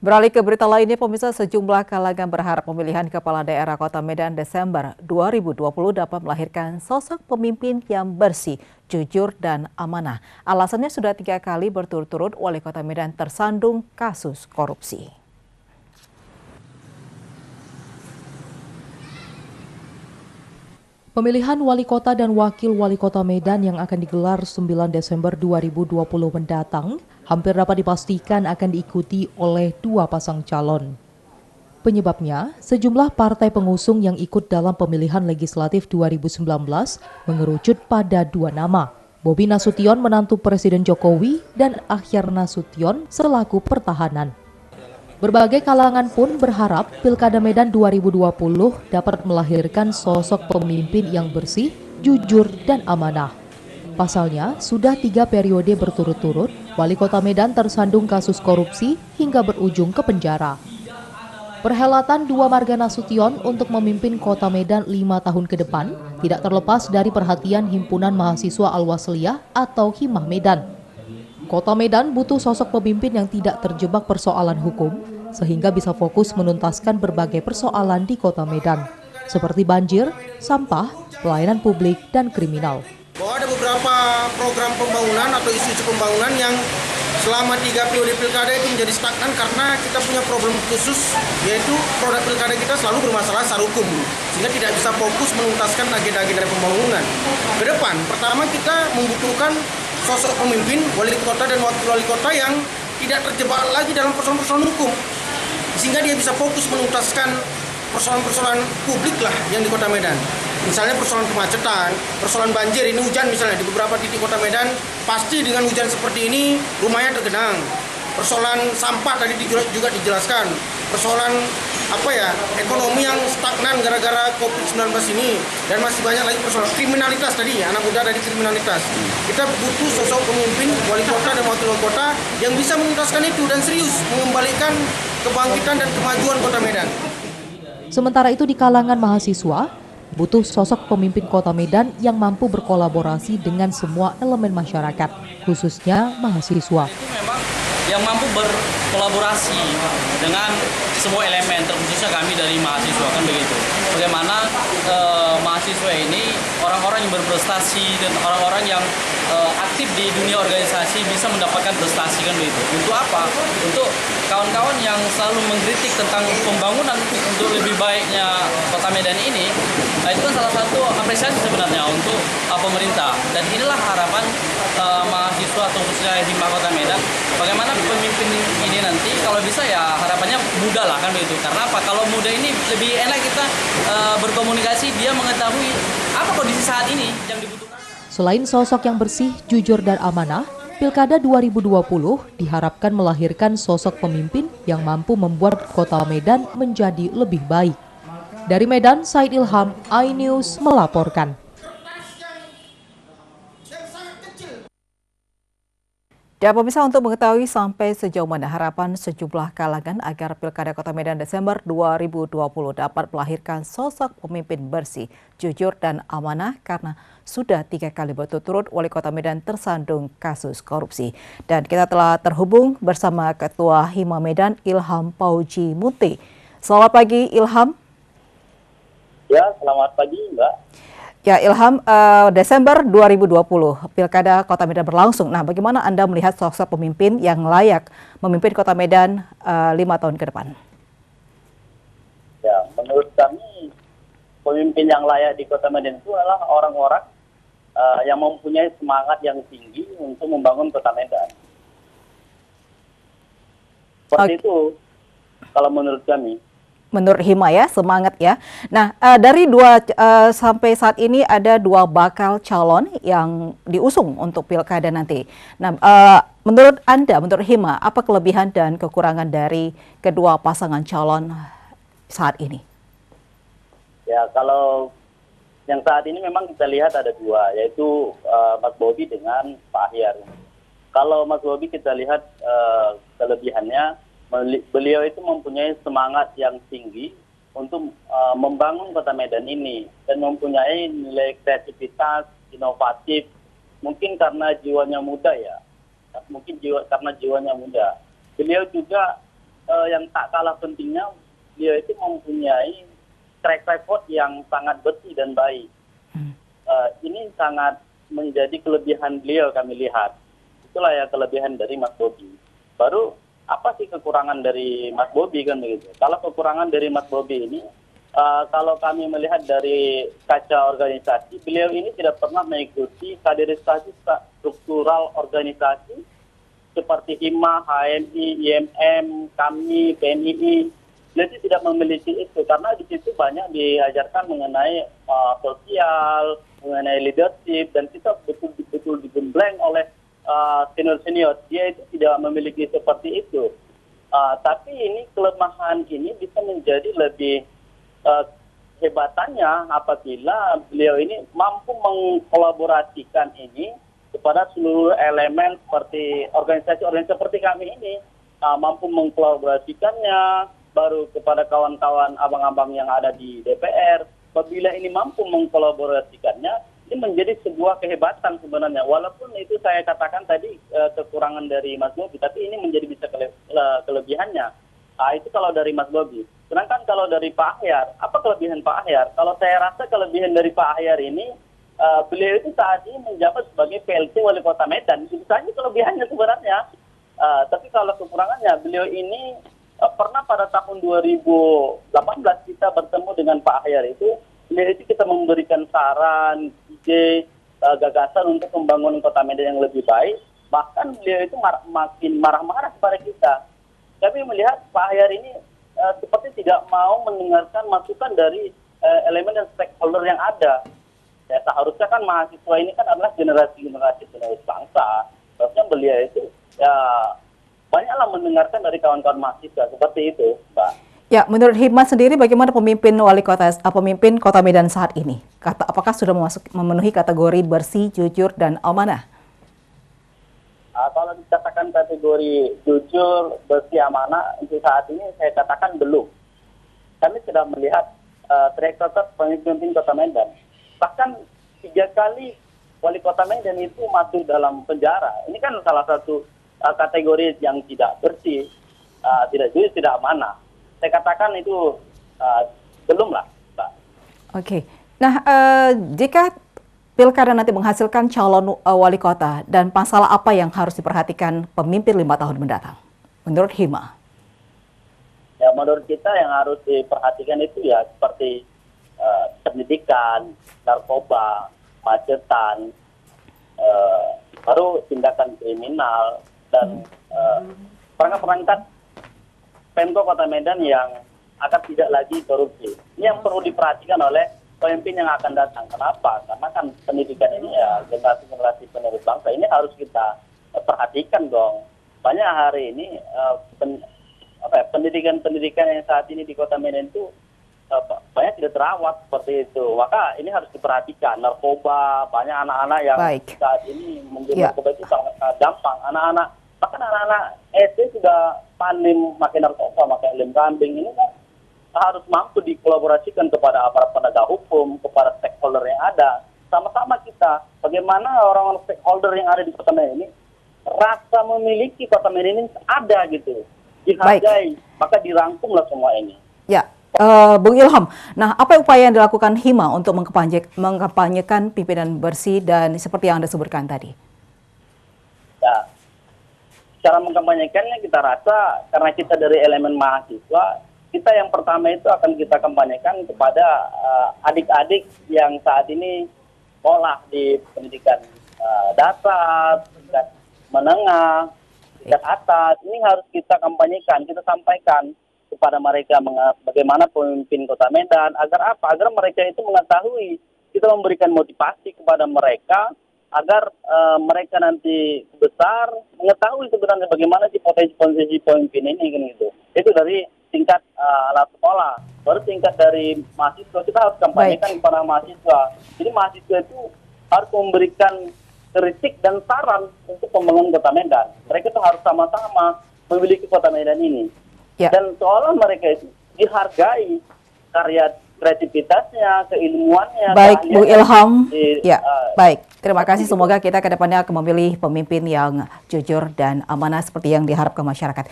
Beralih ke berita lainnya, pemirsa, sejumlah kalangan berharap pemilihan kepala daerah Kota Medan Desember 2020 dapat melahirkan sosok pemimpin yang bersih, jujur, dan amanah. Alasannya sudah 3 kali berturut-turut Wali Kota Medan tersandung kasus korupsi. Pemilihan wali kota dan wakil wali kota Medan yang akan digelar 9 Desember 2020 mendatang hampir dapat dipastikan akan diikuti oleh 2 pasang calon. Penyebabnya, sejumlah partai pengusung yang ikut dalam pemilihan legislatif 2019 mengerucut pada 2 nama, Bobi Nasution menantu Presiden Jokowi dan Akhyar Nasution selaku pertahanan. Berbagai kalangan pun berharap Pilkada Medan 2020 dapat melahirkan sosok pemimpin yang bersih, jujur, dan amanah. Pasalnya, sudah 3 periode berturut-turut, Wali Kota Medan tersandung kasus korupsi hingga berujung ke penjara. Perhelatan 2 marga Nasution untuk memimpin Kota Medan 5 tahun ke depan tidak terlepas dari perhatian Himpunan Mahasiswa Al-Wasliyah atau Himah Medan. Kota Medan butuh sosok pemimpin yang tidak terjebak persoalan hukum, sehingga bisa fokus menuntaskan berbagai persoalan di Kota Medan, seperti banjir, sampah, pelayanan publik, dan kriminal. Bahwa ada beberapa program pembangunan atau isu-isu pembangunan yang selama 3 periode pilkada itu menjadi stagnan karena kita punya problem khusus, yaitu produk pilkada kita selalu bermasalah secara hukum, sehingga tidak bisa fokus menuntaskan agenda-agenda pembangunan. Ke depan, pertama kita membutuhkan sosok pemimpin, wali kota dan wakil wali kota yang tidak terjebak lagi dalam persoalan-persoalan hukum, sehingga dia bisa fokus menuntaskan persoalan-persoalan publik lah yang di Kota Medan. Misalnya persoalan kemacetan, persoalan banjir, ini hujan misalnya di beberapa titik Kota Medan, pasti dengan hujan seperti ini rumahnya tergenang. Persoalan sampah tadi juga dijelaskan, persoalan ekonomi yang stagnan gara-gara COVID-19 ini, dan masih banyak lagi persoalan kriminalitas tadi, anak muda dari kriminalitas. Kita butuh sosok pemimpin, wali kota dan wakil wali kota yang bisa menuntaskan itu dan serius mengembalikan kebangkitan dan kemajuan Kota Medan. Sementara itu di kalangan mahasiswa, butuh sosok pemimpin Kota Medan yang mampu berkolaborasi dengan semua elemen masyarakat, khususnya mahasiswa. Itu memang yang mampu berkolaborasi dengan semua elemen, terkhususnya kami dari mahasiswa, kan begitu. Bagaimana mahasiswa ini orang-orang yang berprestasi dan orang-orang yang aktif di dunia organisasi bisa mendapatkan prestasi, kan begitu. Untuk apa? Untuk kawan-kawan yang selalu mengkritik tentang pembangunan untuk lebih baiknya Kota Medan ini, itu kan salah satu apresiasi sebenarnya untuk pemerintah. Dan inilah harapan mahasiswa atau khususnya Himah Kota Medan. Bagaimana pemimpin ini nanti kalau bisa ya harapannya muda lah, kan begitu. Karena apa? Kalau muda ini lebih enak kita berkomunikasi, dia mengetahui apa kondisi saat ini yang dibutuhkan. Selain sosok yang bersih, jujur, dan amanah, Pilkada 2020 diharapkan melahirkan sosok pemimpin yang mampu membuat Kota Medan menjadi lebih baik. Dari Medan, Said Ilham, iNews melaporkan. Dan pemirsa, untuk mengetahui sampai sejauh mana harapan sejumlah kalangan agar Pilkada Kota Medan Desember 2020 dapat melahirkan sosok pemimpin bersih, jujur, dan amanah karena sudah 3 kali berturut-turut Wali Kota Medan tersandung kasus korupsi. Dan kita telah terhubung bersama Ketua Himah Medan Ilham Pauji Munti. Selamat pagi Ilham. Ya, selamat pagi Mbak. Ya Ilham, Desember 2020 Pilkada Kota Medan berlangsung. Nah, bagaimana Anda melihat sosok pemimpin yang layak memimpin Kota Medan 5 tahun ke depan? Ya, menurut kami pemimpin yang layak di Kota Medan itu adalah orang-orang yang mempunyai semangat yang tinggi untuk membangun Kota Medan. Seperti itu kalau menurut kami. Menurut Himah ya, semangat ya. Nah, dari sampai saat ini ada 2 bakal calon yang diusung untuk pilkada nanti. Nah, menurut Anda, menurut Himah, apa kelebihan dan kekurangan dari kedua pasangan calon saat ini? Ya, kalau yang saat ini memang kita lihat ada 2, yaitu Mas Bobi dengan Pak Akhyar. Kalau Mas Bobi kita lihat kelebihannya, beliau itu mempunyai semangat yang tinggi untuk membangun Kota Medan ini dan mempunyai nilai kreativitas, inovatif, mungkin karena jiwanya muda ya, karena jiwanya muda. Beliau juga yang tak kalah pentingnya, beliau itu mempunyai track record yang sangat bersih dan baik. Ini sangat menjadi kelebihan beliau kami lihat. Itulah ya kelebihan dari Mas Bobi. Baru apa sih kekurangan dari Mas Bobi kan begitu? Kalau kekurangan dari Mas Bobi ini, kalau kami melihat dari kaca organisasi, beliau ini tidak pernah mengikuti kaderisasi struktural organisasi seperti HIMA, HMI, IMM, kami, PNII. Beliau itu tidak memiliki itu karena di situ banyak diajarkan mengenai sosial, mengenai leadership, dan kita betul-betul digembleng oleh senior-senior. Dia itu tidak memiliki seperti itu. Tapi ini kelemahan ini bisa menjadi lebih hebatannya apabila beliau ini mampu mengkolaborasikan ini kepada seluruh elemen seperti organisasi-organisasi seperti kami ini, mampu mengkolaborasikannya baru kepada kawan-kawan abang-abang yang ada di DPR. Apabila ini mampu mengkolaborasikannya, ini menjadi sebuah kehebatan sebenarnya. Walaupun itu saya katakan tadi kekurangan dari Mas Bobi, tapi ini menjadi bisa kelebihannya. Itu kalau dari Mas Bobi. Sedangkan kalau dari Pak Ahyar, apa kelebihan Pak Ahyar? Kalau saya rasa kelebihan dari Pak Ahyar ini, beliau itu saat ini menjabat sebagai PLT Wali Kota Medan. Itu saja kelebihannya sebenarnya. Tapi kalau kekurangannya, beliau ini pernah pada tahun 2018 kita bertemu dengan Pak Ahyar itu, beliau itu kita memberikan saran, ide, gagasan untuk membangun Kota Medan yang lebih baik. Bahkan beliau itu makin marah-marah kepada kita. Kami melihat Pak Ahyar ini seperti tidak mau mendengarkan masukan dari elemen dan stakeholder yang ada. Ya, seharusnya kan mahasiswa ini kan adalah generasi-generasi penerus bangsa. Seharusnya beliau itu ya banyaklah mendengarkan dari kawan-kawan mahasiswa seperti itu, Mbak. Ya, menurut Hikmat sendiri bagaimana pemimpin pemimpin Kota Medan saat ini? Apakah sudah memenuhi kategori bersih, jujur, dan amanah? Kalau dikatakan kategori jujur, bersih, amanah, untuk saat ini saya katakan belum. Kami sudah melihat track record pemimpin Kota Medan. Bahkan 3 kali Wali Kota Medan itu masuk dalam penjara. Ini kan salah satu kategori yang tidak bersih, tidak jujur, tidak amanah. Saya katakan itu belum lah, Mbak. Oke. Nah, jika Pilkada nanti menghasilkan calon wali kota, dan masalah apa yang harus diperhatikan pemimpin 5 tahun mendatang? Menurut Hima? Ya, menurut kita yang harus diperhatikan itu ya seperti pendidikan, narkoba, macetan, baru tindakan kriminal, dan perangkat-perangkat Pemko Kota Medan yang akan tidak lagi korupsi. Ini yang perlu diperhatikan oleh pemimpin yang akan datang. Kenapa? Karena kan pendidikan ini ya generasi-generasi penerus bangsa ini harus kita perhatikan dong. Banyak hari ini pendidikan-pendidikan yang saat ini di Kota Medan itu banyak tidak terawat seperti itu. Maka ini harus diperhatikan. Narkoba, banyak anak-anak yang saat ini menjadi narkoba itu sangat gampang. Bahkan anak-anak SD sudah pandai makan narkoba, makan lem kambing. Ini kan harus mampu dikolaborasikan kepada aparat penegak hukum, kepada stakeholder yang ada. Sama-sama kita, bagaimana orang-orang stakeholder yang ada di Kota Medan ini rasa memiliki Kota Medan ini ada gitu, dihargai, maka dirangkumlah semua ini. Ya, Bung Ilham, nah apa upaya yang dilakukan Hima untuk mengkampanyekan pimpinan bersih dan seperti yang Anda sebutkan tadi? Ya, cara mengkampanyekannya kita rasa karena kita dari elemen mahasiswa, kita yang pertama itu akan kita kampanyekan kepada adik-adik yang saat ini sekolah di pendidikan dasar, tingkat menengah, tingkat atas. Ini harus kita kampanyekan, kita sampaikan kepada mereka bagaimana pemimpin Kota Medan, agar apa? Agar mereka itu mengetahui, kita memberikan motivasi kepada mereka, agar mereka nanti besar mengetahui sebenarnya bagaimana sih potensi pemimpin ini kan gitu. Itu dari tingkat anak sekolah, baru tingkat dari mahasiswa kita harus kampanyekan kepada mahasiswa. Jadi mahasiswa itu harus memberikan kritik dan saran untuk pembangunan Kota Medan. Mereka itu harus sama-sama memiliki Kota Medan ini. Ya. Dan seolah mereka itu dihargai karya kreativitasnya, keilmuannya. Baik, Bu Ilham. Baik. Terima kasih. Semoga kita ke depannya akan memilih pemimpin yang jujur dan amanah seperti yang diharapkan masyarakat.